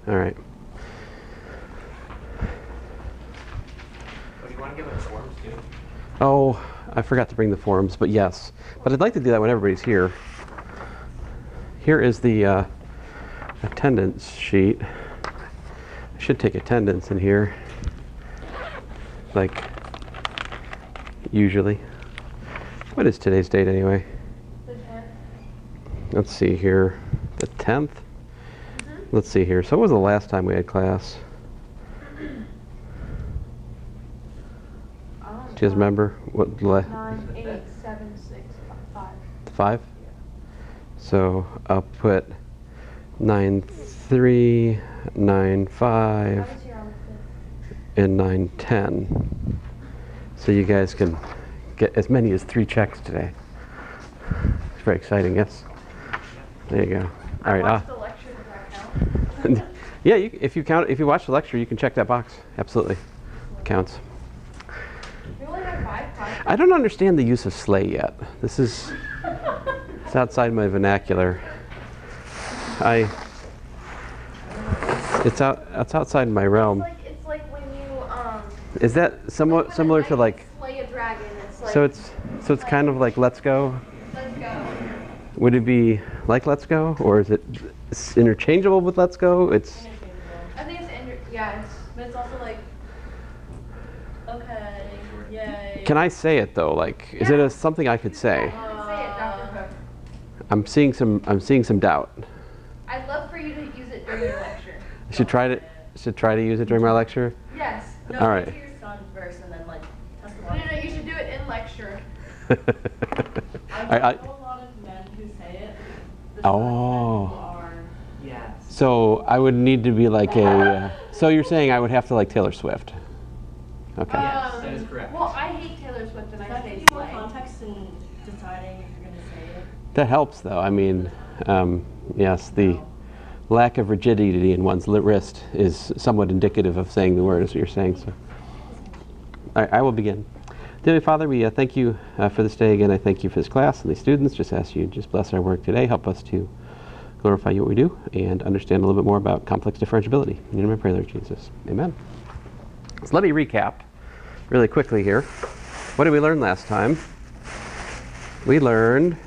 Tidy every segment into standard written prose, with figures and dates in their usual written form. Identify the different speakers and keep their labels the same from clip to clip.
Speaker 1: All right.
Speaker 2: Do you want to give us forms too?
Speaker 1: Oh, I forgot to bring the forms, but yes. But I'd like to do that when everybody's here. Here is the attendance sheet. I should take attendance in here, like usually. What is today's date anyway?
Speaker 3: The 10th.
Speaker 1: Let's see here. The 10th? Let's see here. So what was the last time we had class? Do you guys remember? What?
Speaker 3: 9, 8, 7, 6, 5.
Speaker 1: 5? So I'll put 9-3, 9-5,
Speaker 3: I was here on the 5th.
Speaker 1: and 9-10. So you guys can get as many as 3 checks today. It's very exciting, yes? There you go. All right.
Speaker 3: Watch the lecture, does that count?
Speaker 1: Yeah, if you watch the lecture, you can check that box. Absolutely. Counts.
Speaker 3: We only have 5.
Speaker 1: I don't understand the use of slay yet. This is it's outside my vernacular. It's outside my realm.
Speaker 3: It's like when you
Speaker 1: Is that somewhat similar to like?
Speaker 3: slay a dragon. It's like
Speaker 1: So it's kind of like let's go.
Speaker 3: let's go.
Speaker 1: Would it be like let's go, or is it interchangeable with let's go? It's
Speaker 3: I think it's but it's also like okay, yay.
Speaker 1: Can I say it though? Like, is it something I could say?
Speaker 3: You can say it, Dr. Cook.
Speaker 1: I'm seeing some doubt.
Speaker 3: I'd love for you to use it during your lecture.
Speaker 1: Should try to use it during my lecture.
Speaker 3: Yes.
Speaker 4: No,
Speaker 1: All
Speaker 4: do
Speaker 1: right.
Speaker 4: it to your son first and then like test the
Speaker 3: No,
Speaker 4: water.
Speaker 3: you should do it in lecture.
Speaker 4: I know a lot of men who say it. The
Speaker 1: Oh.
Speaker 4: men who are
Speaker 2: Yes.
Speaker 1: So I would need to be like a. So you're saying I would have to like Taylor Swift? Okay.
Speaker 2: Yes, that is correct.
Speaker 3: Well, I hate Taylor Swift and
Speaker 4: Does
Speaker 3: I
Speaker 4: that
Speaker 3: say
Speaker 4: give you more
Speaker 3: slay.
Speaker 4: context in deciding if you're going to say it?
Speaker 1: That helps though. I mean, yes, the lack of rigidity in one's wrist is somewhat indicative of saying the word, as you're saying. So, all right, I will begin. Dear Father, we thank you for this day again. I thank you for this class and these students. Just ask you just bless our work today. Help us to glorify you what we do and understand a little bit more about complex differentiability. In your name I pray, Lord Jesus. Amen. So let me recap really quickly here. What did we learn last time? We learned,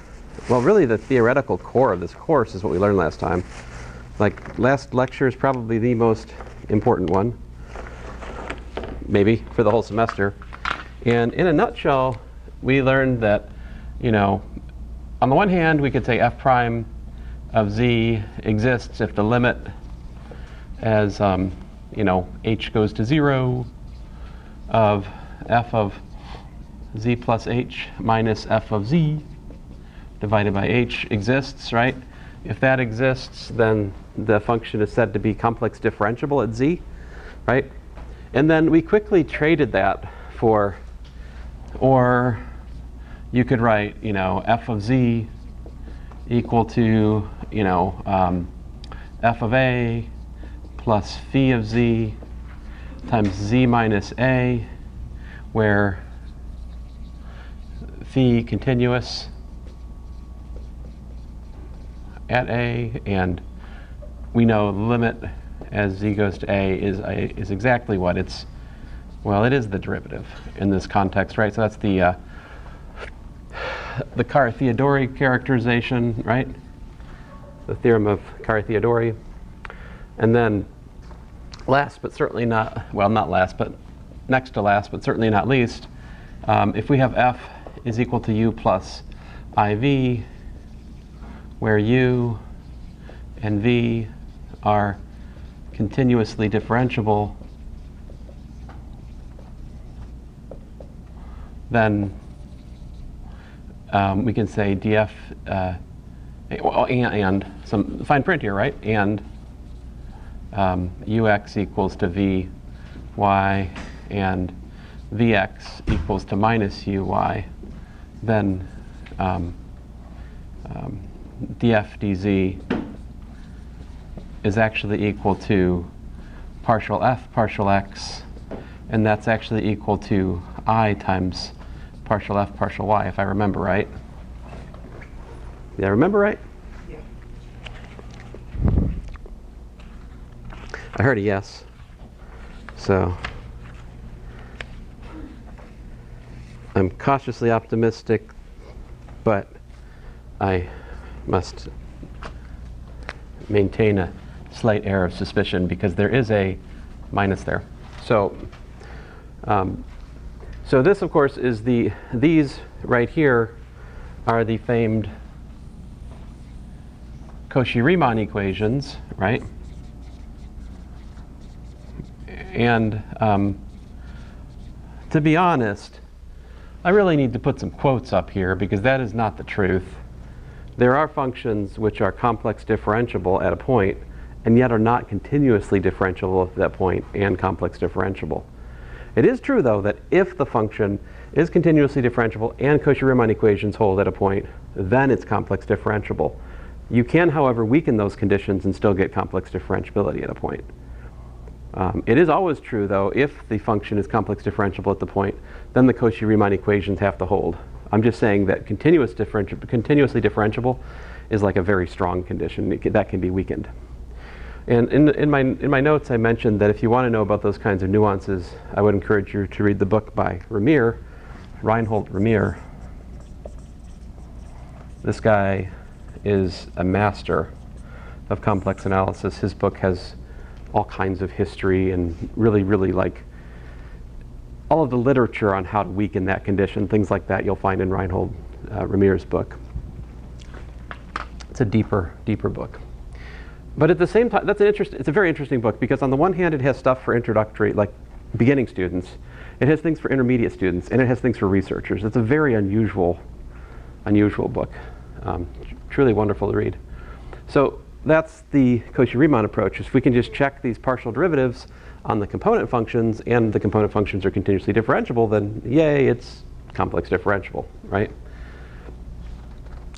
Speaker 1: well, really the theoretical core of this course is what we learned last time. Like, last lecture is probably the most important one, maybe, for the whole semester. And in a nutshell, we learned that, you know, on the one hand, we could say f prime of z exists if the limit as, you know, h goes to 0 of f of z plus h minus f of z divided by h exists, right? If that exists, then the function is said to be complex differentiable at z, right? And then we quickly traded that for, or you could write, you know, f of z equal to, you know, f of a plus phi of z times z minus a, where phi continuous at a, and we know the limit as z goes to a is exactly what it's, well, it is the derivative in this context, right? So that's the Cauchy-Riemann characterization, right? The theorem of Cauchy-Riemann. And then last but certainly not, well, not last, but next to last, but certainly not least, if we have f is equal to u plus iv, where u and v are continuously differentiable, then we can say df, and some fine print here, right? And ux equals to vy and vx equals to minus uy, then df dz is actually equal to partial f partial x, and that's actually equal to I times partial f partial y, if I remember right. Did I remember right?
Speaker 2: Yeah.
Speaker 1: I heard a yes. So I'm cautiously optimistic, but I must maintain a slight air of suspicion because there is a minus there. So, so this, of course, is these right here are the famed Cauchy-Riemann equations, right? And to be honest, I really need to put some quotes up here because that is not the truth. There are functions which are complex differentiable at a point and yet are not continuously differentiable at that point and complex differentiable. It is true, though, that if the function is continuously differentiable and Cauchy-Riemann equations hold at a point, then it's complex differentiable. You can, however, weaken those conditions and still get complex differentiability at a point. It is always true, though, if the function is complex differentiable at the point, then the Cauchy-Riemann equations have to hold. I'm just saying that continuously differentiable is like a very strong condition that can be weakened. And in my notes, I mentioned that if you want to know about those kinds of nuances, I would encourage you to read the book by Reinhold Vermeer. This guy is a master of complex analysis. His book has all kinds of history and really like all of the literature on how to weaken that condition, things like that you'll find in Reinhold Vermeer's book. It's a deeper book. But at the same time, it's a very interesting book because on the one hand it has stuff for introductory, like beginning students. It has things for intermediate students, and it has things for researchers. It's a very unusual book. Truly wonderful to read. So that's the Cauchy-Riemann approach. If we can just check these partial derivatives on the component functions and the component functions are continuously differentiable, then yay, it's complex differentiable, right?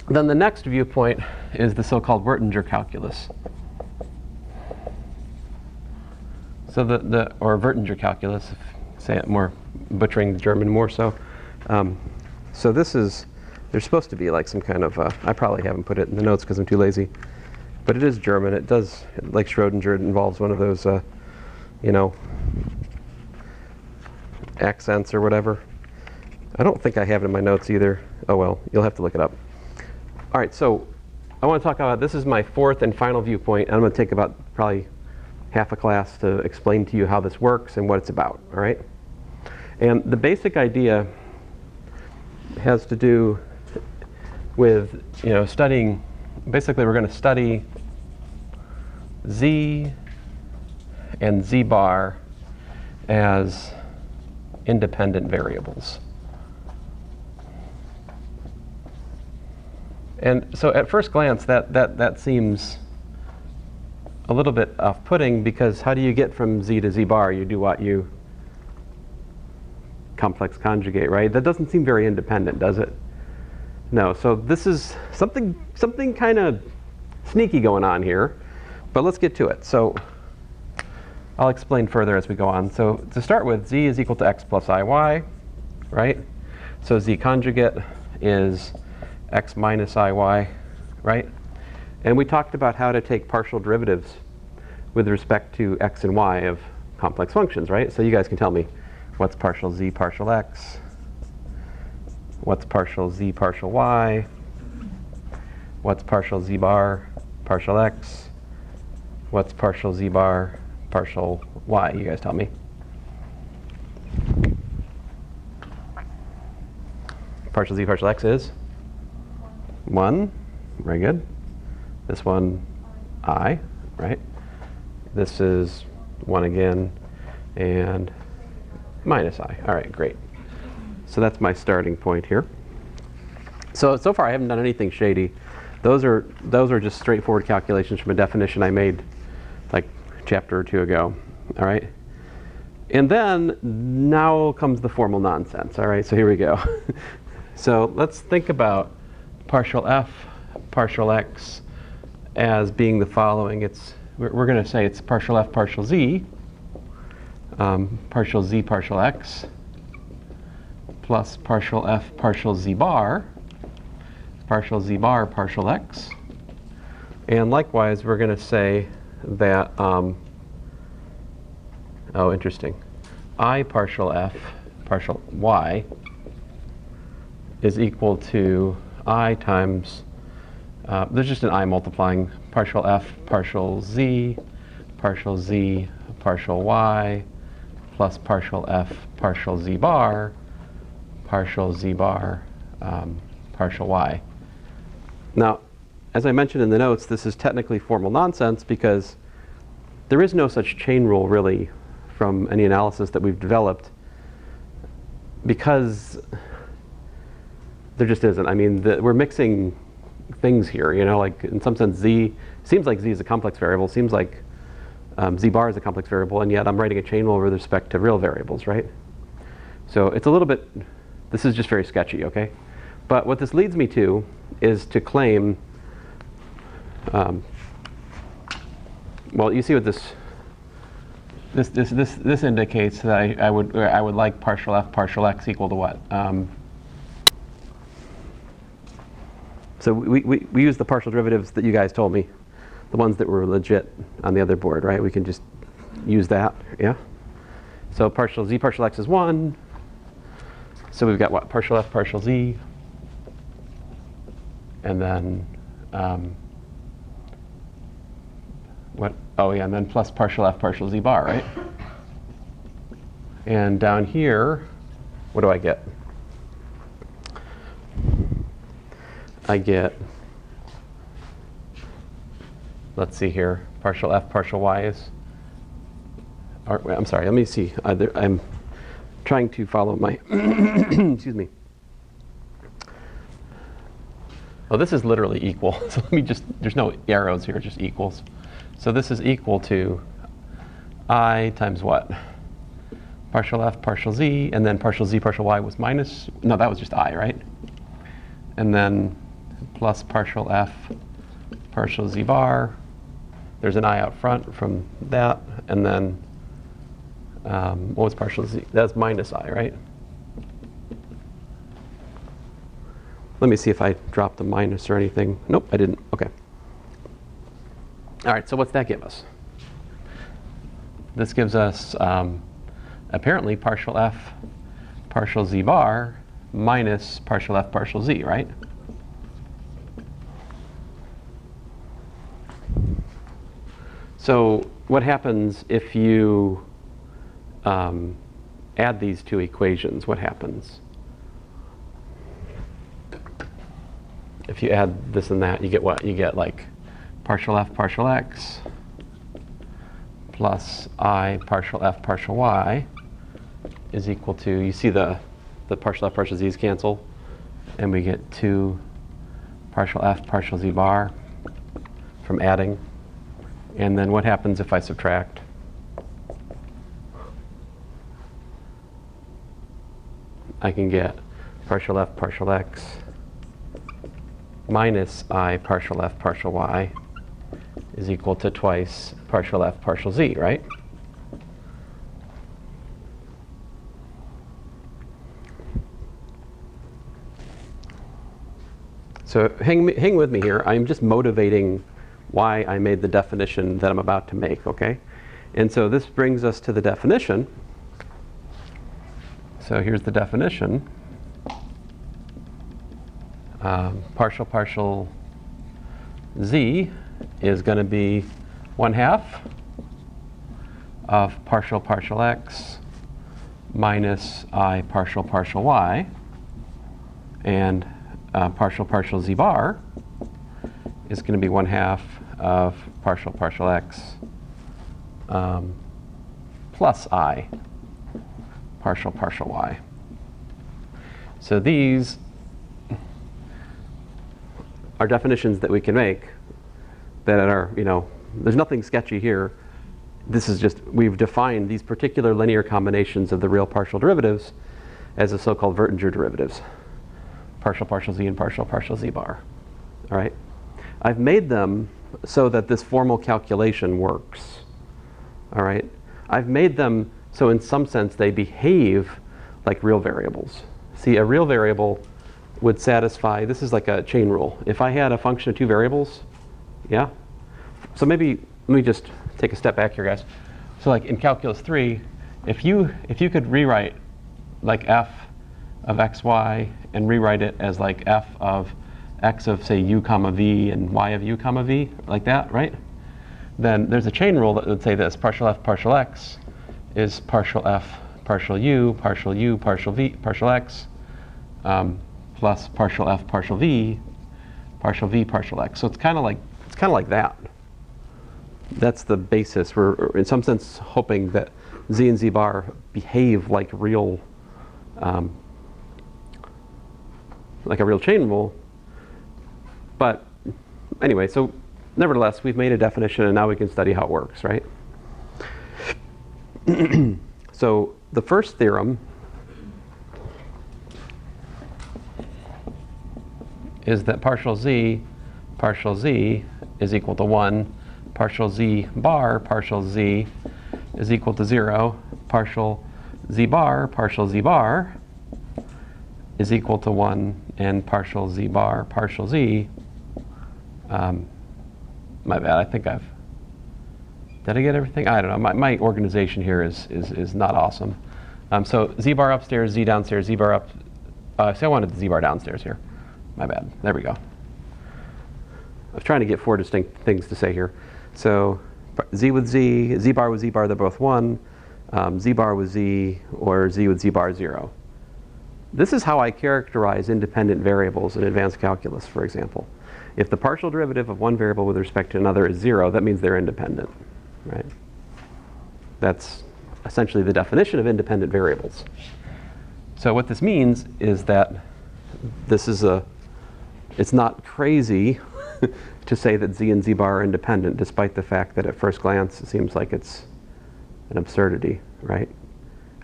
Speaker 1: Then the next viewpoint is the so-called Wirtinger calculus. So or Wirtinger calculus, if say it more, butchering the German more so. So this is, there's supposed to be like some kind of, I probably haven't put it in the notes because I'm too lazy, but it is German. It does, like Schrodinger, it involves one of those, accents or whatever. I don't think I have it in my notes either. Oh well, you'll have to look it up. All right, so I want to talk about, this is my fourth and final viewpoint, and I'm going to take about probably half a class to explain to you how this works and what it's about, all right? And the basic idea has to do with, studying, basically we're going to study z and z bar as independent variables. And so at first glance, that seems a little bit off-putting because how do you get from z to z bar? You do what? You complex conjugate, right? That doesn't seem very independent, does it? No, so this is something kind of sneaky going on here, but let's get to it. So I'll explain further as we go on. So to start with, z is equal to x plus iy, right? So z conjugate is x minus iy, right? And we talked about how to take partial derivatives with respect to x and y of complex functions, right? So you guys can tell me what's partial z partial x, what's partial z partial y, what's partial z bar partial x, what's partial z bar partial y. You guys tell me. Partial z partial x is 1. Very good. This one, I, right? This is 1 again, and minus I. All right, great. So that's my starting point here. So far I haven't done anything shady. Those are just straightforward calculations from a definition I made like a chapter or two ago. All right. And then now comes the formal nonsense. All right. So here we go. So let's think about partial f, partial x as being the following. We're going to say it's partial f, partial z, partial z, partial x, plus partial f, partial z bar, partial x. And likewise, we're going to say that oh, interesting, I partial f partial y is equal to I times, there's just an I multiplying partial f partial z partial y plus partial f partial z bar partial partial y. Now, as I mentioned in the notes, this is technically formal nonsense because there is no such chain rule really from any analysis that we've developed, because there just isn't. I mean, we're mixing things here, you know, like in some sense z, seems like z is a complex variable, seems like z bar is a complex variable, and yet I'm writing a chain rule with respect to real variables, right? So it's a little bit, this is just very sketchy, okay? But what this leads me to is to claim, well, you see what this indicates that I would like partial f partial x equal to what? So we use the partial derivatives that you guys told me, the ones that were legit on the other board, right? We can just use that, yeah? So partial z partial x is 1. So we've got what? Partial f partial z. And then, what? Oh yeah, and then plus partial f partial z bar, right? And down here, what do I get? I get, let's see here, partial f partial y is, or, wait, I'm sorry, let me see. I'm trying to follow my, excuse me. Oh, this is literally equal. So let me just, there's no arrows here, just equals. So this is equal to I times what? Partial f partial z, and then partial z partial y was minus, no, that was just I, right? And then plus partial f partial z bar. There's an I out front from that, and then what was partial z? That's minus I, right? Let me see if I dropped the minus or anything. Nope, I didn't. Okay. All right, so what's that give us? This gives us apparently partial f partial z bar minus partial f partial z, right? So what happens if you add these two equations? What happens? If you add this and that, you get what? You get like partial f partial x plus I partial f partial y is equal to, you see the partial f partial z's cancel, and we get 2 partial f partial z bar from adding. And then what happens if I subtract? I can get partial f partial x minus I partial f partial y is equal to twice partial f partial z, right? So hang with me here. I'm just motivating why I made the definition that I'm about to make, okay? And so this brings us to the definition. So here's the definition. Partial partial z is going to be 1/2 of partial partial x minus I partial partial y, and partial partial z bar is going to be 1/2 of partial partial x plus I partial partial y. So these are definitions that we can make that are, you know, there's nothing sketchy here. This is just, we've defined these particular linear combinations of the real partial derivatives as the so-called Wirtinger derivatives. Partial partial z and partial partial z bar. All right? I've made them so that this formal calculation works. All right? I've made them so in some sense they behave like real variables. See, a real variable would satisfy, this is like a chain rule. If I had a function of 2 variables, yeah? So maybe, let me just take a step back here, guys. So like in calculus 3, if you could rewrite like f of xy and rewrite it as like f of x of say u comma v and y of u comma v, like that, right? Then there's a chain rule that would say this: partial f partial x is partial f partial u partial v partial x plus partial f partial v partial x. So it's kind of like that. That's the basis. We're in some sense hoping that z and z bar behave like real chain rule. But anyway, so nevertheless, we've made a definition, and now we can study how it works, right? So the first theorem is that partial z is equal to 1, partial z z is equal to 0, partial z bar is equal to 1, and partial z my bad, I think did I get everything? I don't know, my organization here is not awesome. So z bar upstairs, z downstairs, z bar up, so I wanted the z bar downstairs here. My bad, there we go. I was trying to get 4 distinct things to say here. So z with z bar with z bar, they're both 1, z bar with z, or z with z bar 0. This is how I characterize independent variables in advanced calculus, for example. If the partial derivative of one variable with respect to another is 0, that means they're independent, right? That's essentially the definition of independent variables. So what this means is that it's not crazy to say that z and z bar are independent, despite the fact that at first glance it seems like it's an absurdity, right?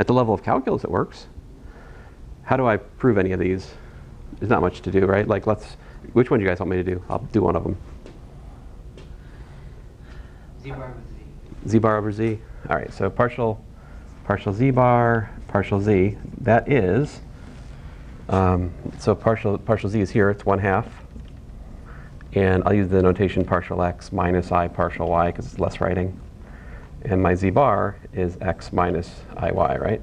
Speaker 1: At the level of calculus it works. How do I prove any of these? There's not much to do, right? Like which one do you guys want me to do? I'll do one of them.
Speaker 2: Z bar with z.
Speaker 1: Z bar over z. All right, so partial z bar, partial z. That is, so partial z is here, it's 1/2. And I'll use the notation partial x minus I partial y because it's less writing. And my z bar is x minus iy, right?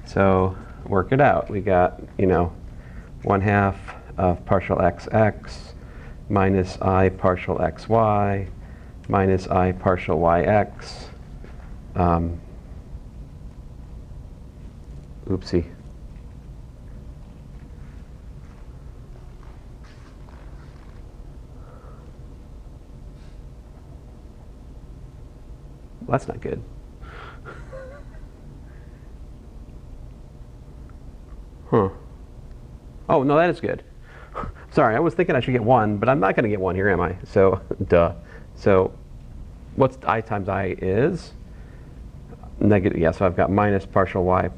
Speaker 1: So work it out. We got, 1/2 of partial xx minus I partial xy minus I partial yx. Oopsie. Well, that's not good. Huh. Oh, no, that is good. Sorry, I was thinking I should get 1, but I'm not going to get 1 here, am I? So, duh. So, what's I times I is? Negative, yeah, so I've got minus partial y.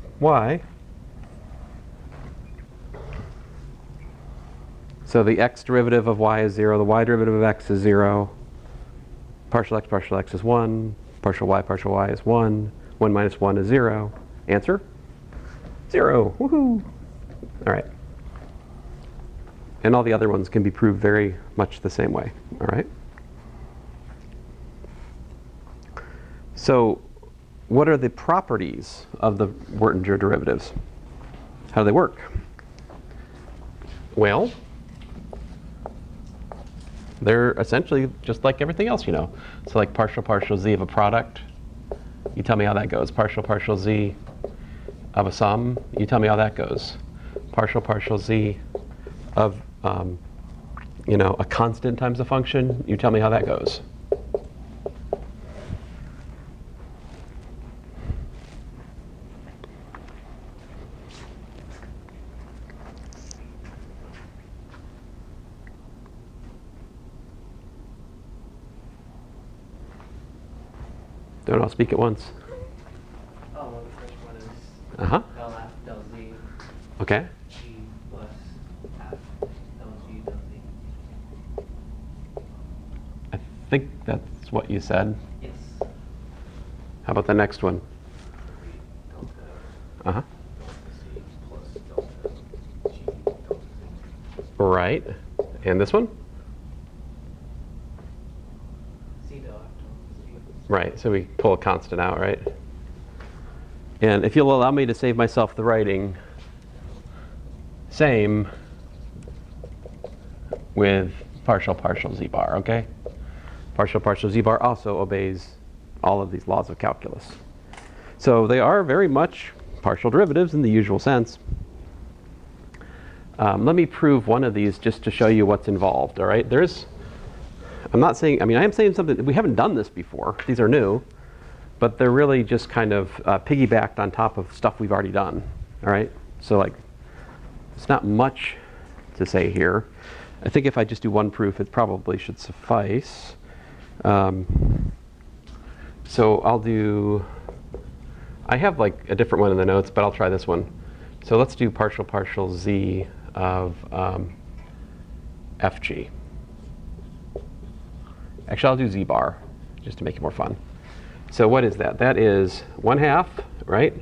Speaker 1: So the x derivative of y is 0, the y derivative of x is 0. Partial x is 1. Partial y is 1. 1 minus 1 is 0. Answer? 0. Woohoo! All right. And all the other ones can be proved very much the same way. All right? So what are the properties of the Wirtinger derivatives? How do they work? Well, they're essentially just like everything else, So like partial z of a product, you tell me how that goes. Partial z of a sum, you tell me how that goes. Partial z of a constant times a function, you tell me how that goes. Don't all speak at once.
Speaker 2: Oh, well, the first one is
Speaker 1: Uh-huh.
Speaker 2: del f del z.
Speaker 1: Okay.
Speaker 2: G plus f del g del z.
Speaker 1: I think that's what you said.
Speaker 2: Yes.
Speaker 1: How about the next one?
Speaker 2: Delta
Speaker 1: Uh-huh.
Speaker 2: z plus delta g delta z.
Speaker 1: Right. And this one?
Speaker 2: C del f del z.
Speaker 1: Right, so we pull a constant out, right? And if you'll allow me to save myself the writing, same with partial z bar, okay? Partial z bar also obeys all of these laws of calculus. So they are very much partial derivatives in the usual sense. Let me prove one of these just to show you what's involved, all right? I am saying something, we haven't done this before. These are new, but they're really just kind of piggybacked on top of stuff we've already done, all right? So like, it's not much to say here. I think if I just do one proof, it probably should suffice. So I have like a different one in the notes, but I'll try this one. So let's do partial z of fg. Actually, I'll do z bar, just to make it more fun. So what is that? That is 1/2, right?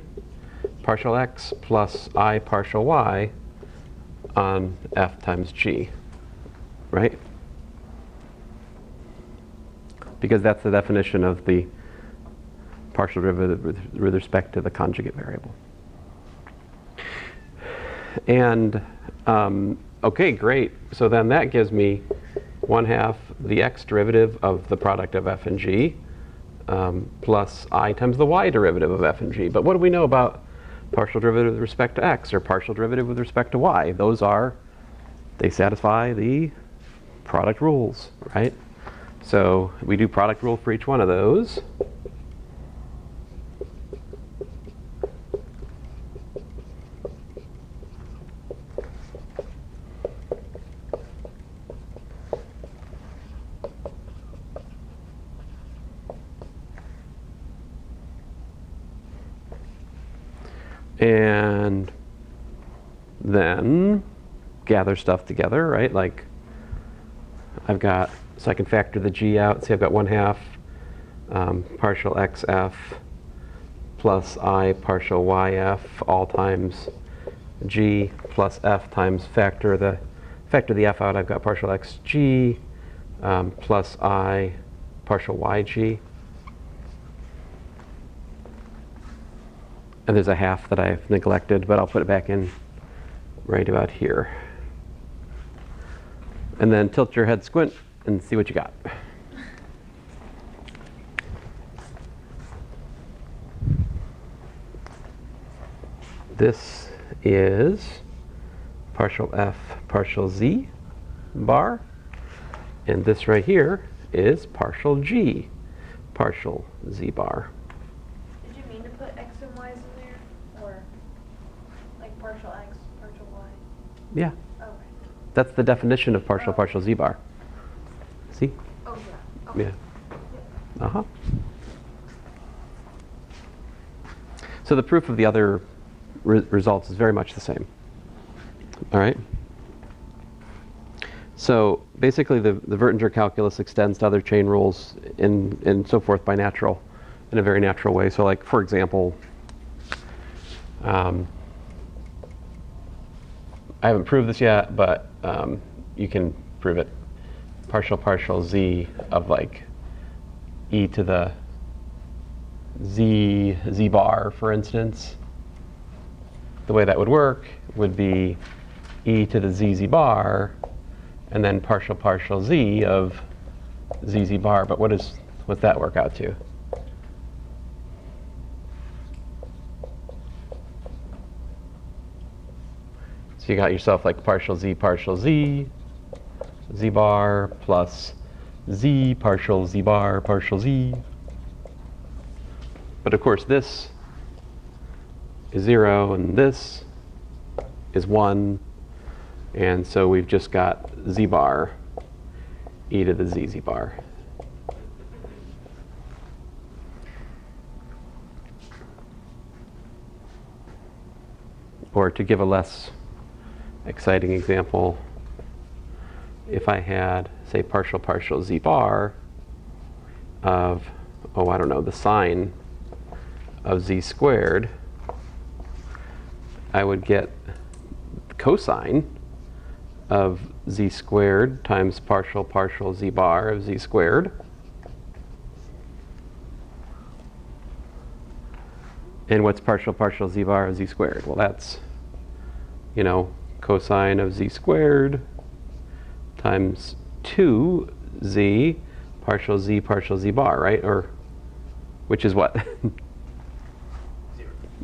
Speaker 1: Partial x plus I partial y on f times g, right? Because that's the definition of the partial derivative with respect to the conjugate variable. And, okay, great. So then that gives me 1/2 the x derivative of the product of f and g plus I times the y derivative of f and g. But what do we know about partial derivative with respect to x or partial derivative with respect to y? They satisfy the product rules, right? So we do product rule for each one of those. And then gather stuff together, right? Like so I can factor the g out. See, I've got 1/2 partial xf plus I partial yf all times g plus f times factor the f out. I've got partial xg plus I partial yg. And there's a 1/2 that I've neglected, but I'll put it back in right about here. And then tilt your head, squint, and see what you got. This is partial f partial z bar. And this right here is partial g partial z bar.
Speaker 3: Did you mean to put x and y's in there? Or like partial x, partial y?
Speaker 1: Yeah.
Speaker 3: Okay.
Speaker 1: That's the definition of partial z bar. See?
Speaker 3: Oh, yeah. Okay.
Speaker 1: Yeah. Uh-huh. So the proof of the other results is very much the same. All right? So basically the Wirtinger calculus extends to other chain rules and so forth in a very natural way. So like, for example, I haven't proved this yet, but you can prove it. Partial z of like e to the z bar, for instance. The way that would work would be e to the z bar, and then partial z of z bar. But what's that work out to? So you got yourself like partial z bar plus z partial z bar partial z. But of course this is 0 and this is 1. And so we've just got z bar e to the z bar. Or to give a less exciting example, if I had, say, partial z bar of, I don't know, the sine of z squared, I would get cosine of z squared times partial z bar of z squared. And what's partial z bar of z squared? Well, that's, you know, cosine of z squared times 2z partial z bar, right? Or which is what?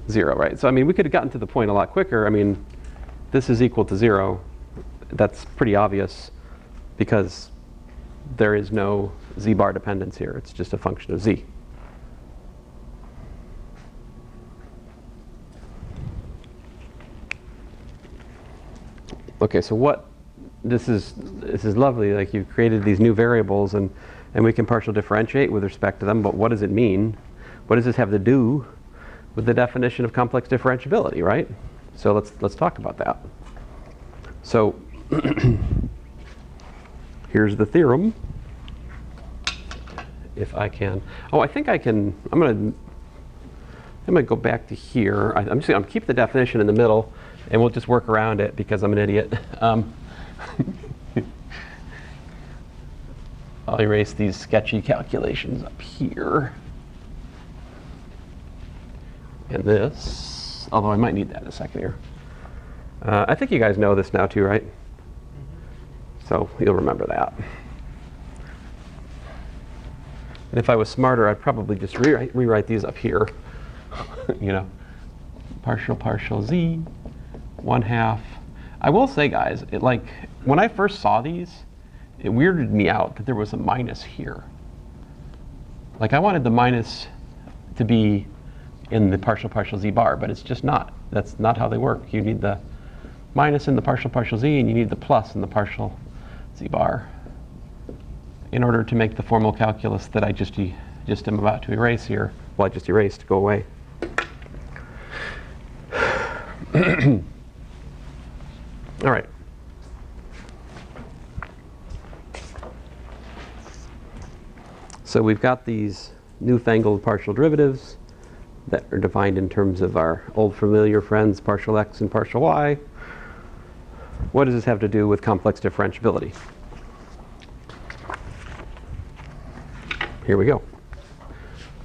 Speaker 1: 0, right? So I mean, we could have gotten to the point a lot quicker. I mean, this is equal to 0. That's pretty obvious because there is no z bar dependence here. It's just a function of z. Okay, so what this is lovely. Like, you've created these new variables, and we can partial differentiate with respect to them. But what does it mean? What does this have to do with the definition of complex differentiability, right? So let's talk about that. So here's the theorem. If I can, I think I can. I'm gonna go back to here. I'm gonna keep the definition in the middle, and we'll just work around it because I'm an idiot. I'll erase these sketchy calculations up here. And this, although I might need that in a second here. I think you guys know this now too, right? So you'll remember that. And if I was smarter, I'd probably just rewrite these up here. You know, partial z, 1/2. I will say, guys, like when I first saw these, it weirded me out that there was a minus here. Like, I wanted the minus to be in the partial z bar, but it's just not. That's not how they work. You need the minus in the partial z, and you need the plus in the partial z bar in order to make the formal calculus that I just am about to erase here. Well, I just erased, go away. All right. So we've got these newfangled partial derivatives that are defined in terms of our old familiar friends, partial x and partial y. What does this have to do with complex differentiability? Here we go.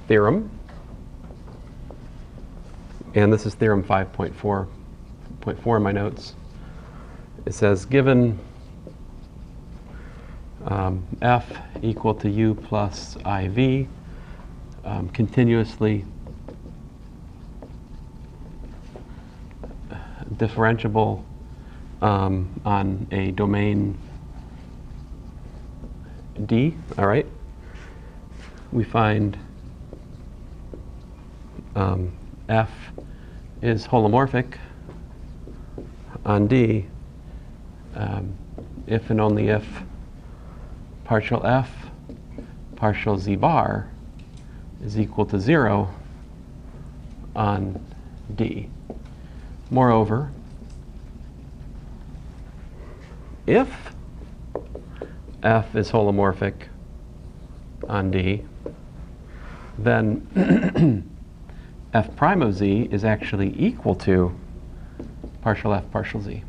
Speaker 1: Theorem. And this is theorem 5.4 in my notes. It says, given f equal to u plus iv, continuously differentiable on a domain D, all right? We find f is holomorphic on D if and only if partial f partial z bar is equal to 0 on D. Moreover, if f is holomorphic on D, then f prime of z is actually equal to partial f partial z.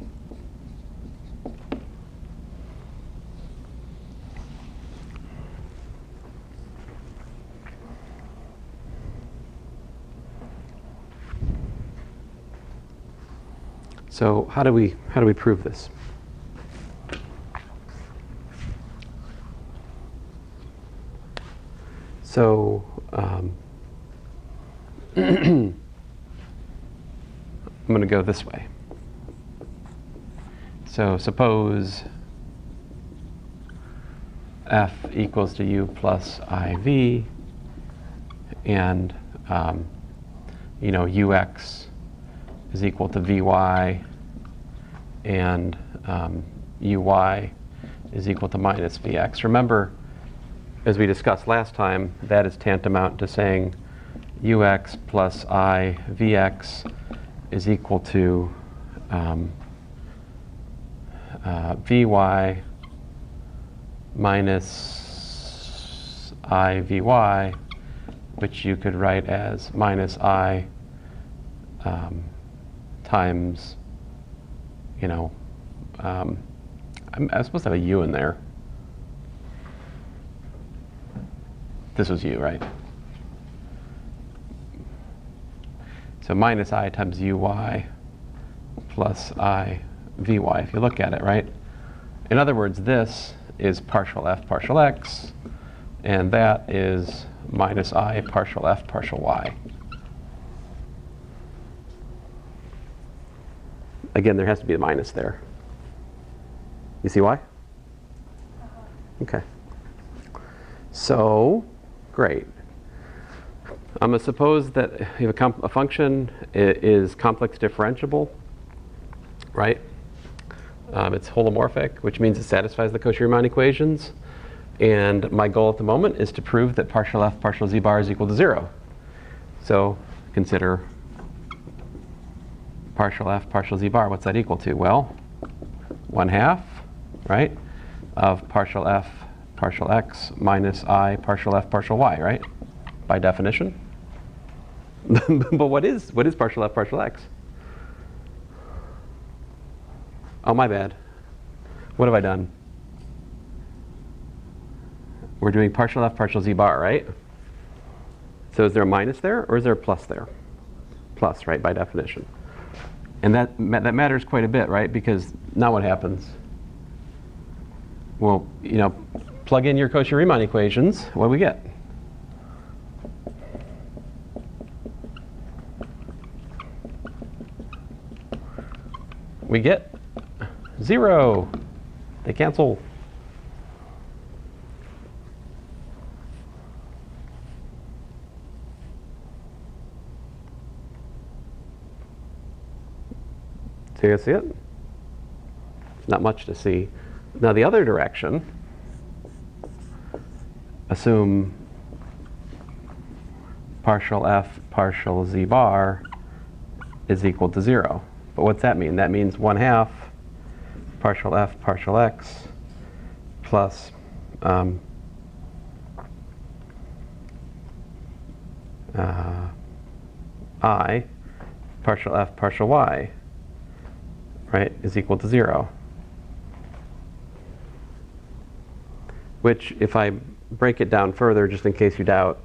Speaker 1: So how do we prove this? So I'm going to go this way. So suppose f equals to u plus iv, and you know, ux is equal to vy, and uy is equal to minus vx. Remember, as we discussed last time, that is tantamount to saying ux plus I vx is equal to vy minus I vy, which you could write as minus I times, you know, I'm supposed to have a u in there. This was u, right? So minus I times uy plus I vy, if you look at it, right? In other words, this is partial f partial x, and that is minus I partial f partial y. Again, there has to be a minus there. You see why? Okay. So, great. I'm going to suppose that you have a function is complex differentiable, right? It's holomorphic, which means it satisfies the Cauchy-Riemann equations. And my goal at the moment is to prove that partial f partial z bar is equal to 0. So consider partial f partial z bar. What's that equal to? Well, 1/2, right, of partial f partial x minus I partial f partial y, right? By definition. But what is partial f partial x? Oh, my bad. What have I done? We're doing partial f partial z bar, right? So is there a minus there, or is there a plus there? Plus, right, by definition. And that matters quite a bit, right? Because now what happens? Well, you know, plug in your Cauchy-Riemann equations. What do we get? We get 0. They cancel. So you see it? Not much to see. Now the other direction, assume partial f partial z bar is equal to 0. But what's that mean? That means 1/2 partial f partial x plus I partial f partial y, right, is equal to 0. Which, if I break it down further, just in case you doubt,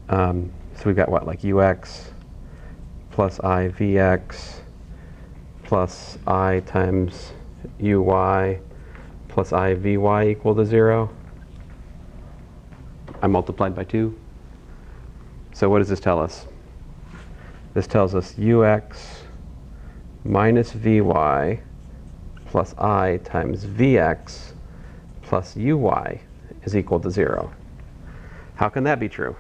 Speaker 1: so we've got what, like ux plus I vx plus I times uy plus I vy equal to 0. I multiplied by 2. So what does this tell us? This tells us ux minus vy plus I times vx plus uy is equal to 0. How can that be true?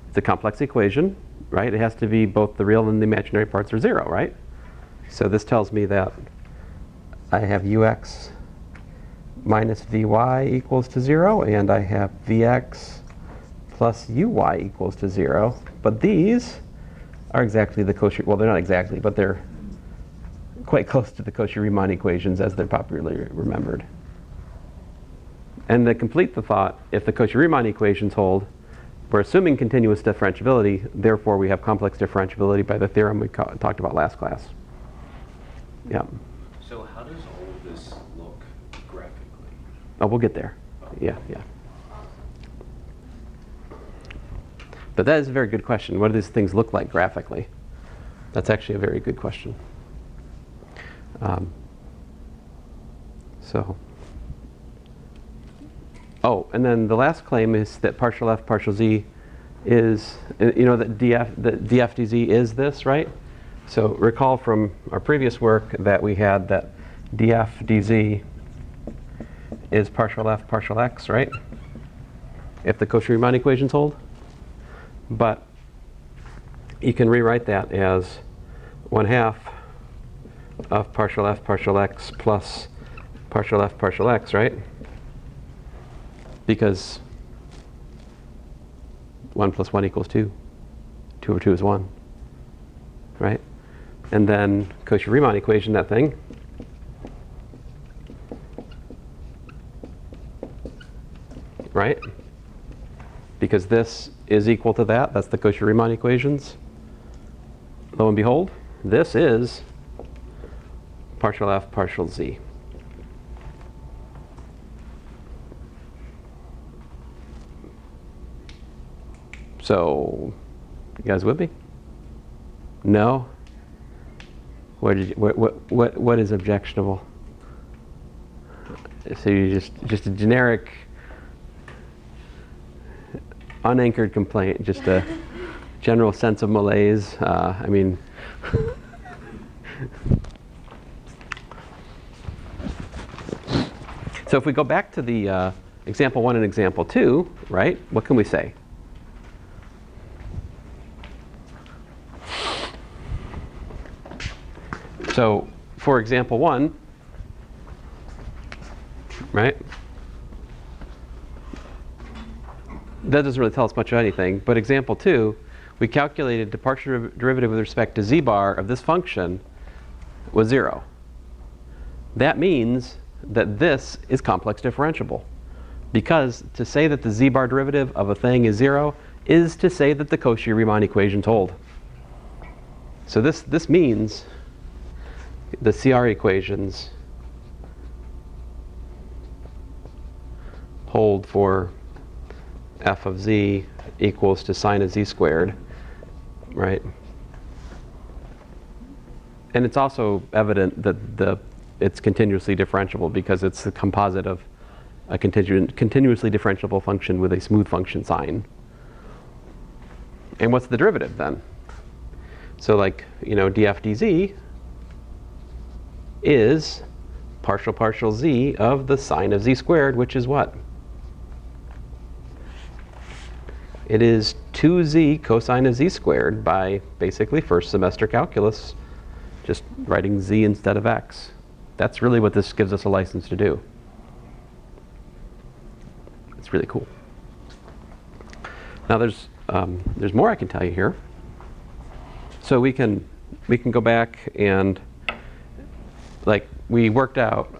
Speaker 1: It's a complex equation, right? It has to be both the real and the imaginary parts are 0, right? So this tells me that I have ux minus vy equals to 0, and I have vx plus uy equals to 0. But these are exactly the Cauchy, well, they're not exactly, but they're quite close to the Cauchy-Riemann equations as they're popularly remembered. And to complete the thought, if the Cauchy-Riemann equations hold, we're assuming continuous differentiability, therefore we have complex differentiability by the theorem we talked about last class. Yeah.
Speaker 5: So how does all of this look graphically?
Speaker 1: Oh, we'll get there. Yeah, yeah. But that is a very good question. What do these things look like graphically? That's actually a very good question. Oh, and then the last claim is that partial f partial z is, you know, that df dz is this, right? So recall from our previous work that we had that df dz is partial f partial x, right? If the Cauchy-Riemann equations hold. But you can rewrite that as 1/2 of partial f partial x plus partial f partial x, right? Because 1 plus 1 equals 2. 2 over 2 is 1, right? And then Cauchy-Riemann equation, that thing. Right? Because this is equal to that. That's the Cauchy-Riemann equations. Lo and behold, this is partial f partial z. So, you guys with me? No? What is objectionable? So you just a generic, unanchored complaint, just a general sense of malaise. I mean, so if we go back to the example 1 and example 2, right? What can we say? So for example 1, right? That doesn't really tell us much of anything, but example 2, we calculated the partial derivative with respect to z bar of this function was 0. That means that this is complex differentiable, because to say that the z bar derivative of a thing is 0 is to say that the Cauchy-Riemann equations hold. So this means the CR equations hold for f of z equals to sine of z squared, right? And it's also evident that it's continuously differentiable because it's the composite of a continuously differentiable function with a smooth function sine. And what's the derivative then? So like, df dz is partial z of the sine of z squared, which is what? It is 2z cosine of z squared by basically first semester calculus, just writing z instead of x. That's really what this gives us a license to do. It's really cool. Now there's more I can tell you here. So we can go back and we worked out.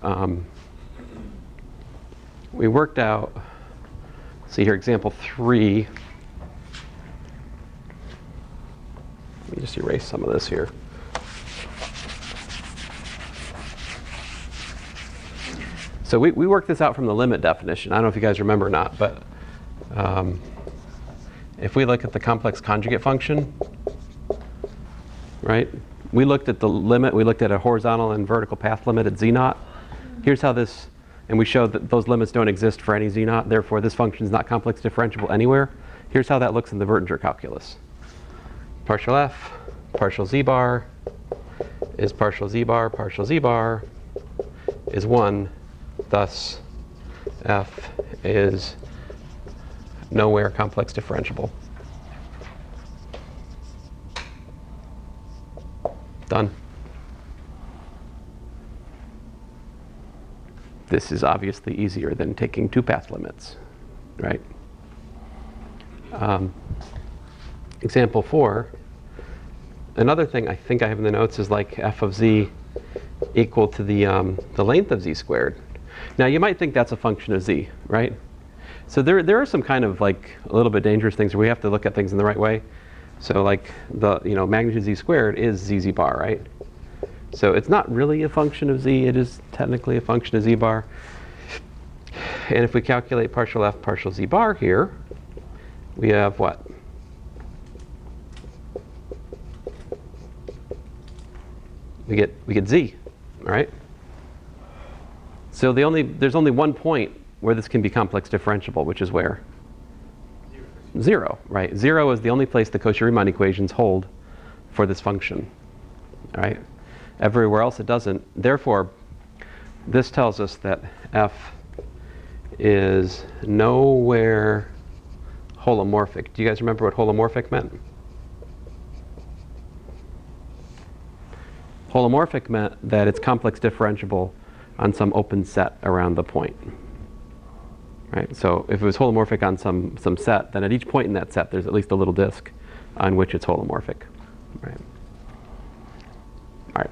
Speaker 1: See here, example 3. Let me just erase some of this here. So we worked this out from the limit definition. I don't know if you guys remember or not, but if we look at the complex conjugate function, right? We looked at the limit. We looked at a horizontal and vertical path limit at z0. Here's how this, and we showed that those limits don't exist for any z0. Therefore, this function is not complex differentiable anywhere. Here's how that looks in the Wirtinger calculus. Partial f, partial z bar is partial z bar is 1. Thus, f is nowhere complex differentiable. Done. This is obviously easier than taking two path limits, right? Example 4. Another thing I think I have in the notes is like f of z equal to the length of z squared. Now you might think that's a function of z, right? So there are some kind of like a little bit dangerous things where we have to look at things in the right way. So like the magnitude z squared is z bar, right? So it's not really a function of z. It is technically a function of z bar. And if we calculate partial f partial z bar here, we have what? We get z, all right? So there's only one point where this can be complex differentiable, which is where? 0, right? 0 is the only place the Cauchy-Riemann equations hold for this function, all right? Everywhere else it doesn't. Therefore, this tells us that f is nowhere holomorphic. Do you guys remember what holomorphic meant? Holomorphic meant that it's complex differentiable on some open set around the point. Right? So if it was holomorphic on some set, then at each point in that set there's at least a little disk on which it's holomorphic. Right? All right.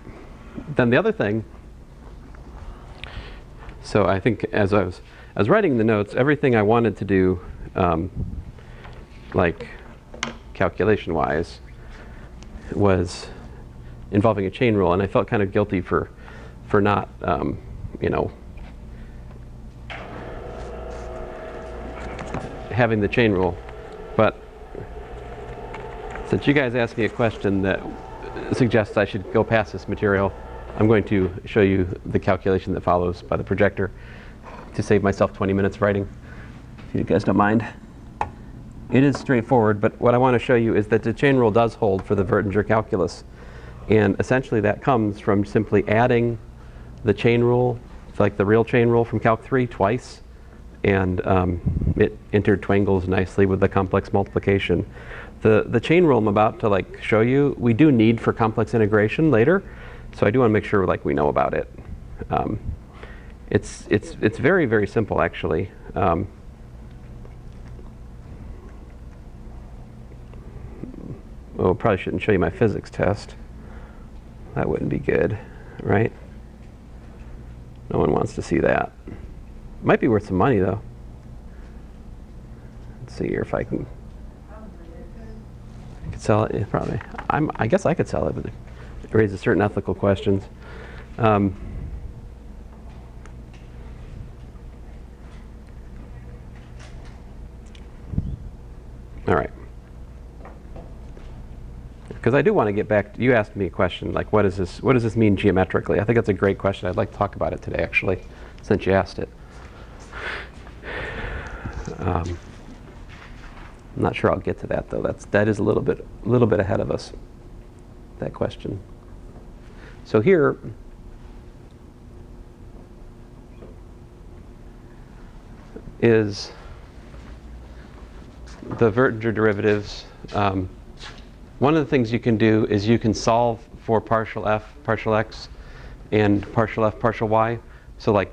Speaker 1: Then the other thing, so I think as I was writing the notes, everything I wanted to do, like calculation-wise, was involving a chain rule, and I felt kind of guilty for not, having the chain rule. But since you guys asked me a question that suggests I should go past this material, I'm going to show you the calculation that follows by the projector to save myself 20 minutes of writing, if you guys don't mind. It is straightforward, but what I want to show you is that the chain rule does hold for the Wirtinger calculus. And essentially that comes from simply adding the chain rule, like the real chain rule from Calc 3 twice, and it intertwangles nicely with the complex multiplication. The chain rule I'm about to show you, we do need for complex integration later, so I do want to make sure we know about it. It's very, very simple actually. Well, probably shouldn't show you my physics test. That wouldn't be good, right? No one wants to see that. Might be worth some money though. Let's see here if I can. I could sell it. Yeah, probably. I guess I could sell it, but it raises certain ethical questions. All right. Because I do want to get back to, you asked me a question like what does this mean geometrically? I think that's a great question. I'd like to talk about it today actually, since you asked it. I'm not sure I'll get to that though. That is a little bit ahead of us, that question. So here is the Wirtinger derivatives. One of the things you can do is you can solve for partial f, partial x, and partial f, partial y. So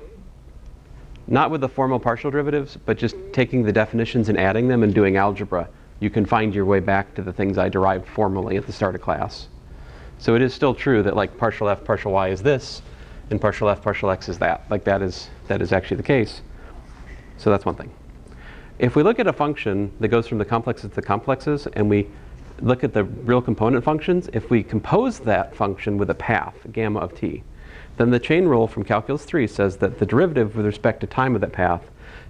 Speaker 1: not with the formal partial derivatives, but just taking the definitions and adding them and doing algebra, you can find your way back to the things I derived formally at the start of class. So it is still true that partial f, partial y is this, and partial f, partial x is that. That is actually the case. So that's one thing. If we look at a function that goes from the complexes to the complexes, and we look at the real component functions, if we compose that function with a path, gamma of t, then the chain rule from Calculus 3 says that the derivative with respect to time of that path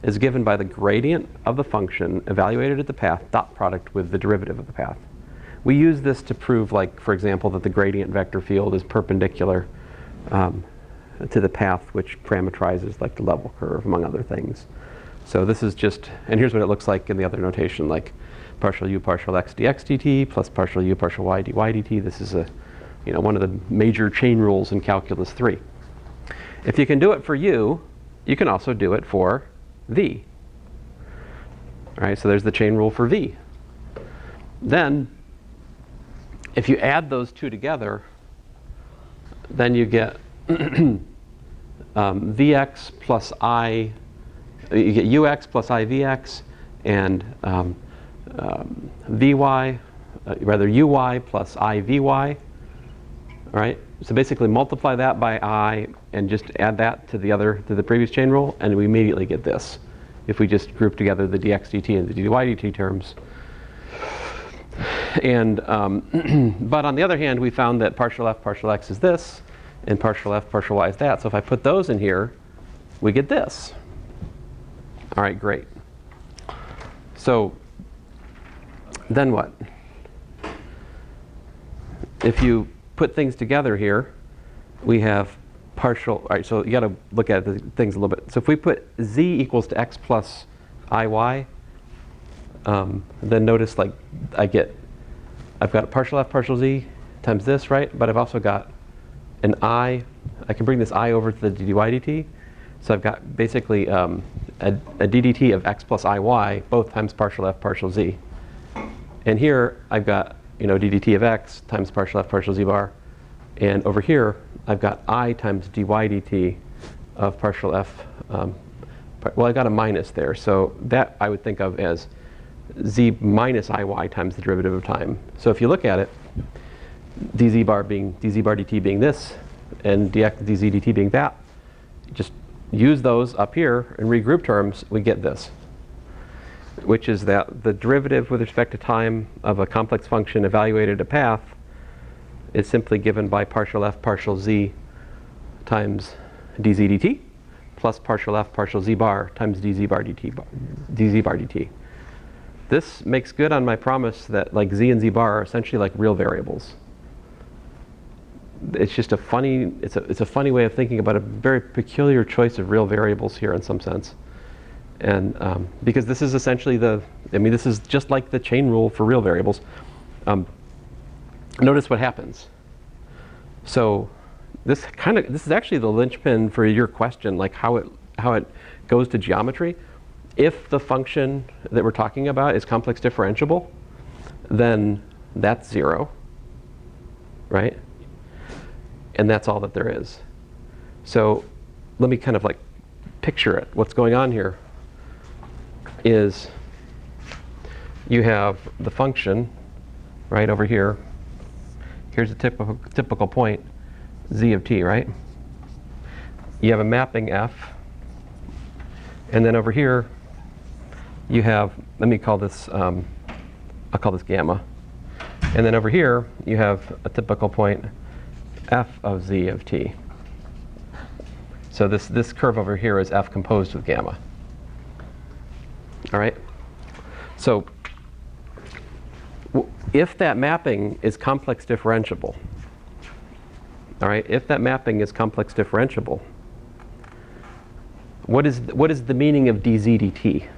Speaker 1: is given by the gradient of the function evaluated at the path dot product with the derivative of the path. We use this to prove, for example, that the gradient vector field is perpendicular to the path which parameterizes the level curve, among other things. So this is just, and here's what it looks like in the other notation, partial u partial x dx dt plus partial u partial y dy dt. This is one of the major chain rules in Calculus 3. If you can do it for u, you can also do it for v. All right, so there's the chain rule for v. Then, if you add those two together, then you get vx plus I, you get ux plus I vx, and vy, rather uy plus I vy. All right, so basically multiply that by I and just add that to the previous chain rule, and we immediately get this. If we just group together the dx dt and the dy dt terms. And but on the other hand, we found that partial f, partial x is this, and partial f, partial y is that. So if I put those in here, we get this. All right, great. So then what? If you put things together here, we have partial, all right, so you got to look at the things a little bit. So if we put z equals to x plus iy, then notice I've got a partial f partial z times this, right? But I've also got an I can bring this I over to the dy dt. So I've got basically a ddt of x plus iy, both times partial f partial z. And here I've got ddt of x times partial f partial z bar. And over here I've got I times dy dt of partial f. Well, I got a minus there. So that I would think of as z minus iy times the derivative of time. So if you look at it, dz bar dt being this, and dx dz dt being that, just use those up here and regroup terms, we get this, which is that the derivative with respect to time of a complex function evaluated a path is simply given by partial f partial z times dz dt plus partial f partial z bar times dz bar dt. This makes good on my promise that z and z bar are essentially real variables. it's just a funny, it's a funny way of thinking about a very peculiar choice of real variables here in some sense. And because this is essentially this is just like the chain rule for real variables. Notice what happens. So this is actually the linchpin for your question, like how it goes to geometry. If the function that we're talking about is complex differentiable, then that's 0, right? And that's all that there is. So let me kind of like picture it. What's going on here is you have the function right over here. Here's a typical point, z of t, right? You have a mapping f. And then over here, you have, let me call this, I'll call this gamma. And then over here, you have a typical point, f of z of t. So this curve over here is f composed with gamma. All right? So if that mapping is complex differentiable, all right, if that mapping is complex differentiable, what is the meaning of dz dt?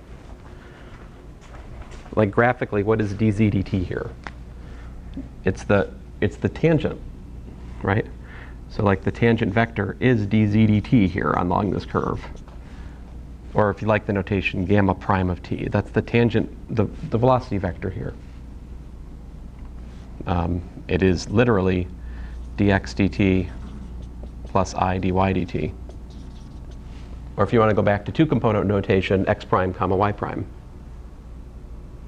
Speaker 1: Like graphically, what is dz dt here? It's the tangent, right? So like the tangent vector is dz dt here along this curve. Or if you like the notation, gamma prime of t. That's the tangent, the velocity vector here. It is literally dx dt plus I dy dt. Or if you want to go back to two-component notation, x prime comma y prime.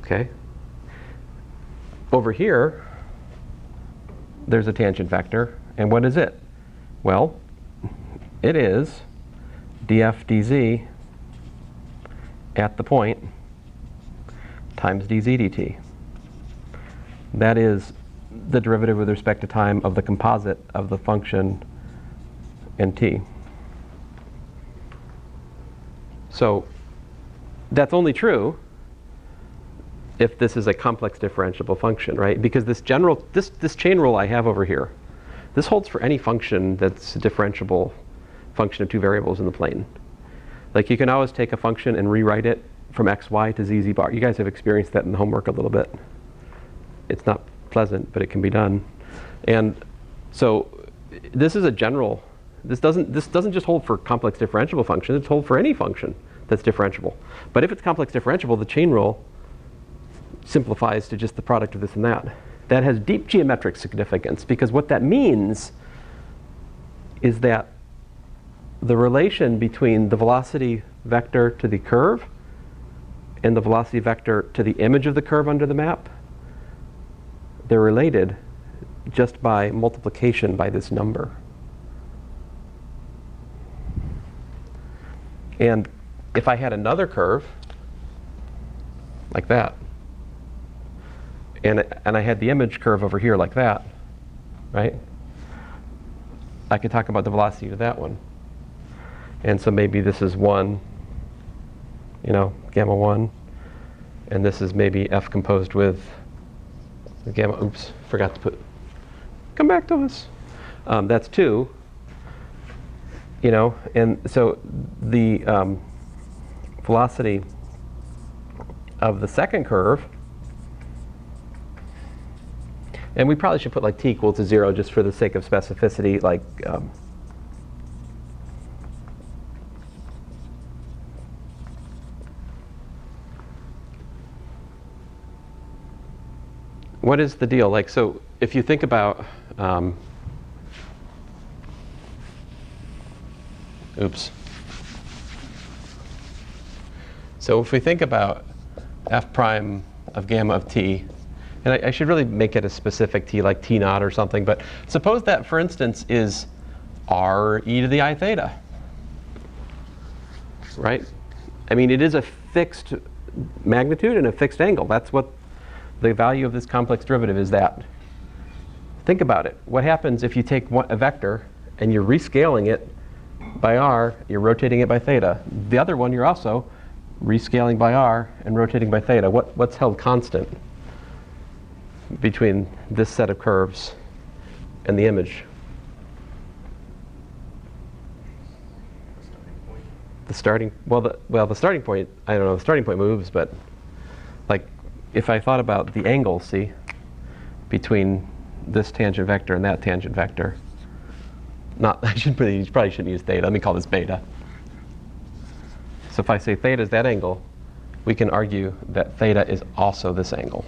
Speaker 1: Okay? Over here, there's a tangent vector. And what is it? Well, it is df dz at the point times dz dt. That is the derivative with respect to time of the composite of the function and t. So that's only true if this is a complex differentiable function, right? Because this chain rule I have over here, this holds for any function that's a differentiable function of two variables in the plane. Like you can always take a function and rewrite it from xy to z bar. You guys have experienced that in the homework a little bit. It's not pleasant, but it can be done. And so this is a general, this doesn't just hold for complex differentiable functions, it holds for any function that's differentiable. But if it's complex differentiable, the chain rule simplifies to just the product of this and that. That has deep geometric significance, because what that means is that the relation between the velocity vector to the curve and the velocity vector to the image of the curve under the map, they're related just by multiplication by this number. And if I had another curve like that, and I had the image curve over here like that, right? I could talk about the velocity to that one. And so maybe this is 1, gamma 1. And this is maybe f composed with the gamma, oops, forgot to come back to us. That's 2. And so the velocity of the second curve, and we probably should put like t equal to 0 just for the sake of specificity, like what is the deal? Like, so if you think about, oops. So if we think about f prime of gamma of t, and I should really make it a specific t, like t naught or something, but suppose that, for instance, is r e to the I theta, right? I mean, it is a fixed magnitude and a fixed angle. That's what the value of this complex derivative is, that. Think about it. What happens if you take a vector and you're rescaling it by r, you're rotating it by theta. The other one you're also rescaling by r and rotating by theta. What's held constant between this set of curves and the image? the starting, the starting point, I don't know, the starting point moves, but like if I thought about the angle, see, between this tangent vector and that tangent vector, you probably shouldn't use theta, let me call this beta. So if I say theta is that angle, we can argue that theta is also this angle.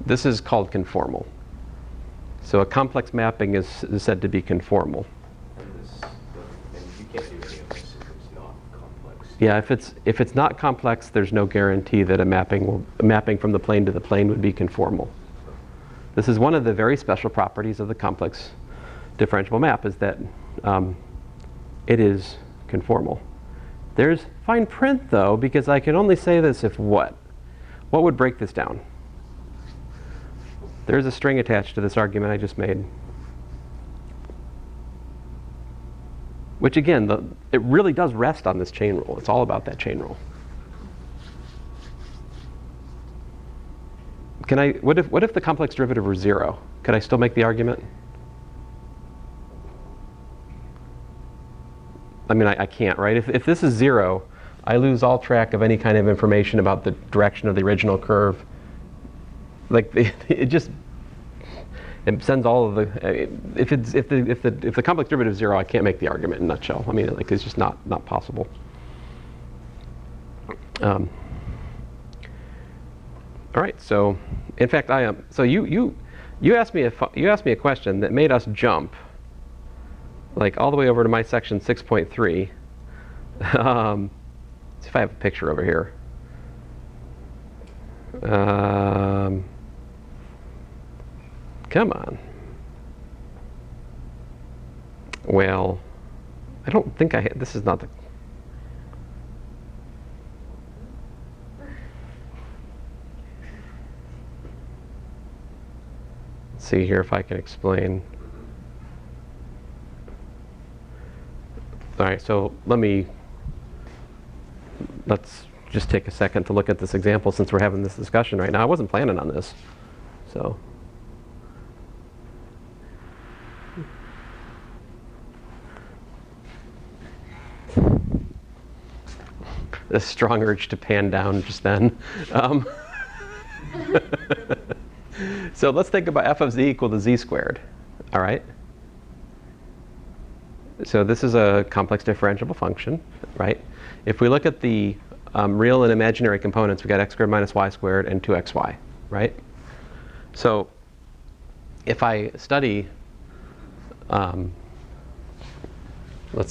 Speaker 1: This is called conformal. So a complex mapping is said to be conformal.
Speaker 5: And you can't do any of this if it's not complex.
Speaker 1: Yeah, if it's not complex, there's no guarantee that a mapping from the plane to the plane would be conformal. This is one of the very special properties of the complex differentiable map, is that it is conformal. There's fine print though, because I can only say this if what? What would break this down? There's a string attached to this argument I just made. Which again, it really does rest on this chain rule. It's all about that chain rule. What if the complex derivative were 0? Could I still make the argument? I mean, I can't, right? If this is 0, I lose all track of any kind of information about the direction of the original curve. Like it sends all of the. If the complex derivative is 0, I can't make the argument in a nutshell. I mean, like it's just not possible. All right. So, in fact, I am. So you asked me a question that made us jump, like all the way over to my section 6.3. See if I have a picture over here. Come on. Well, I don't think this is not the. Let's see here if I can explain. All right, so let's just take a second to look at this example since we're having this discussion right now. I wasn't planning on this, so. A strong urge to pan down just then. So let's think about f of z equal to z squared. All right. So this is a complex differentiable function, right? If we look at the real and imaginary components, we got x squared minus y squared and 2xy, right? So if I study, let's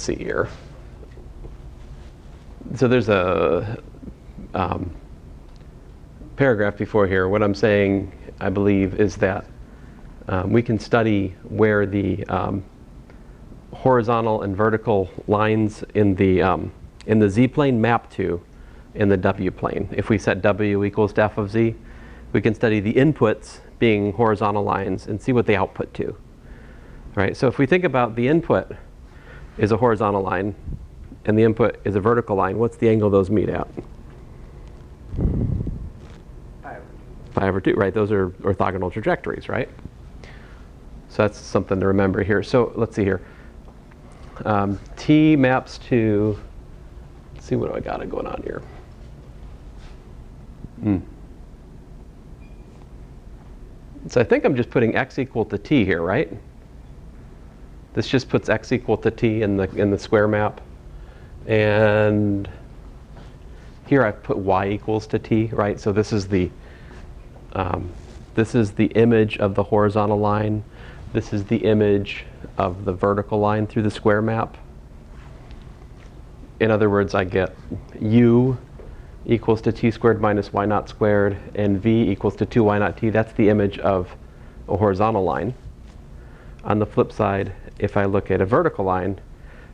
Speaker 1: see here. So there's a paragraph before here. What I'm saying, I believe, is that we can study where the horizontal and vertical lines in the z-plane map to in the w-plane. If we set w equals to f of z, we can study the inputs being horizontal lines and see what they output to. All right, so if we think about the input is a horizontal line and the input is a vertical line, what's the angle those meet at? 5/2, right? Those are orthogonal trajectories, right? So that's something to remember here. So let's see here. T maps to, let's see, what do I got going on here? So I think I'm just putting x equal to t here, right? This just puts x equal to t in the square map. And here I've put y equals to t, right? So this is the image of the horizontal line. This is the image of the vertical line through the square map. In other words, I get u equals to t squared minus y naught squared, and v equals to 2y naught t. That's the image of a horizontal line. On the flip side, if I look at a vertical line,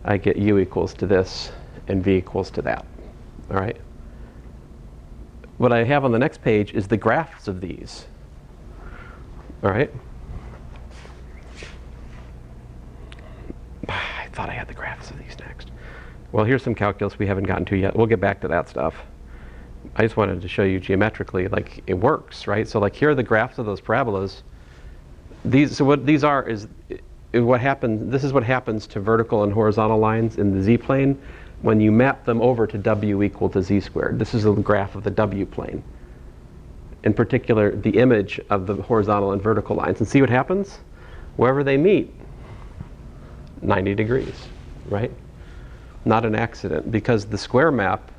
Speaker 1: I get u equals to this, and v equals to that. All right? What I have on the next page is the graphs of these. All right? I thought I had the graphs of these next. Well, here's some calculus we haven't gotten to yet. We'll get back to that stuff. I just wanted to show you geometrically, like, it works, right? So, like, here are the graphs of those parabolas. So what these are is what happens. This is what happens to vertical and horizontal lines in the z-plane. when you map them over to w equal to z squared. This is a graph of the w plane. In particular, the image of the horizontal and vertical lines. And see what happens? Wherever they meet, 90 degrees, right? Not an accident, because the square map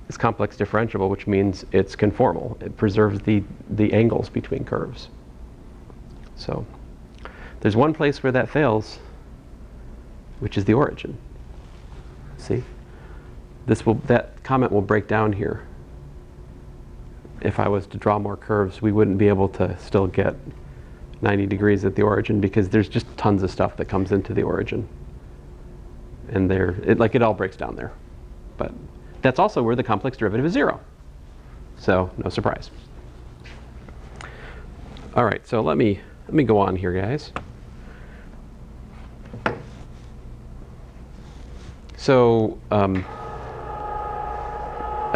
Speaker 1: is complex differentiable, which means it's conformal. It preserves the angles between curves. So there's one place where that fails, which is the origin. See? That comment will break down here. If I was to draw more curves, we wouldn't be able to still get 90 degrees at the origin, because there's just tons of stuff that comes into the origin. And it all breaks down there. But that's also where the complex derivative is 0. So no surprise. All right, so let me go on here, guys. So I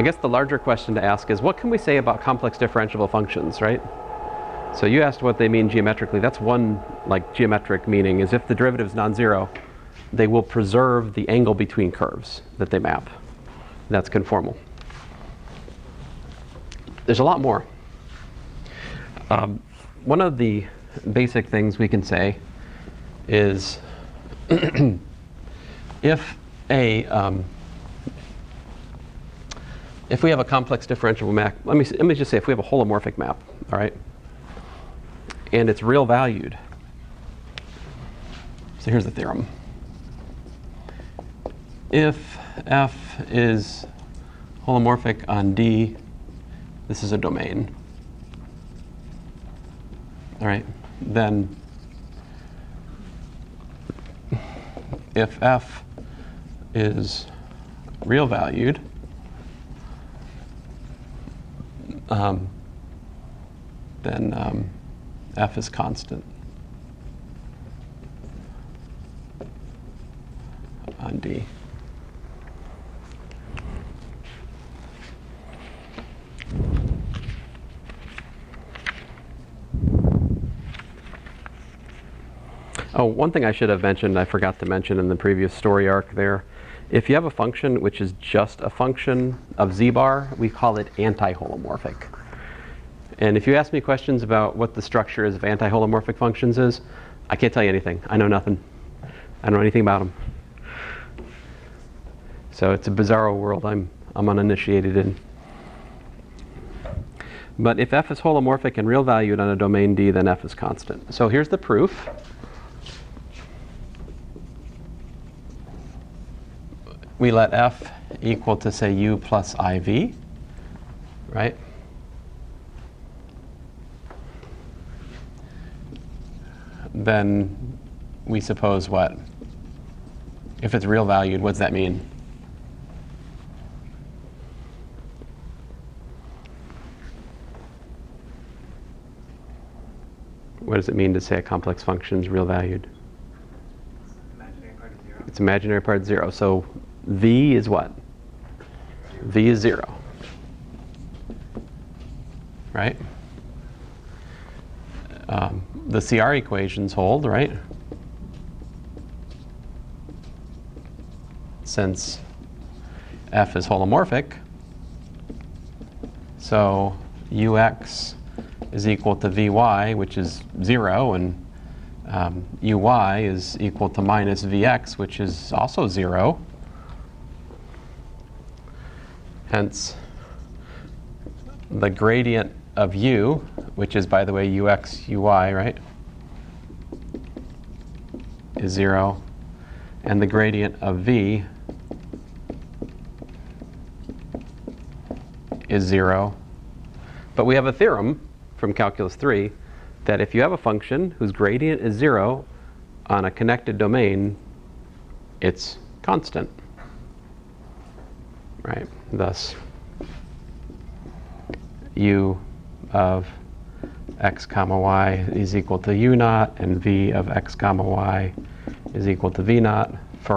Speaker 1: guess the larger question to ask is, what can we say about complex differentiable functions, right? So you asked what they mean geometrically. That's one geometric meaning, is if the derivative is non-zero, they will preserve the angle between curves that they map. That's conformal. There's a lot more. One of the basic things we can say is if we have a complex differentiable map, let me just say if we have a holomorphic map, all right, and it's real valued. So here's the theorem. If f is holomorphic on D, this is a domain, all right, then if f is real valued, then f is constant on D. Oh, one thing I should have mentioned, I forgot to mention in the previous story arc there. If you have a function which is just a function of z bar, we call it anti-holomorphic. And if you ask me questions about what the structure is of anti-holomorphic functions is, I can't tell you anything. I know nothing. I don't know anything about them. So it's a bizarro world I'm uninitiated in. But if f is holomorphic and real valued on a domain D, then f is constant. So here's the proof. We let f equal to, say, u plus iv, right? Then we suppose what? If it's real valued, what does that mean? What does it mean to say a complex function is real valued?
Speaker 2: Imaginary part is 0.
Speaker 1: It's imaginary part 0. So v is what? V is 0. Right? The CR equations hold, right? Since f is holomorphic, so ux is equal to vy, which is 0, and uy is equal to minus vx, which is also 0. Hence, the gradient of u, which is, by the way, ux, uy, right, is 0. And the gradient of v is 0. But we have a theorem from Calculus 3 that if you have a function whose gradient is 0 on a connected domain, it's constant. Right? Thus, u of x comma y is equal to u naught, and v of x comma y is equal to v naught.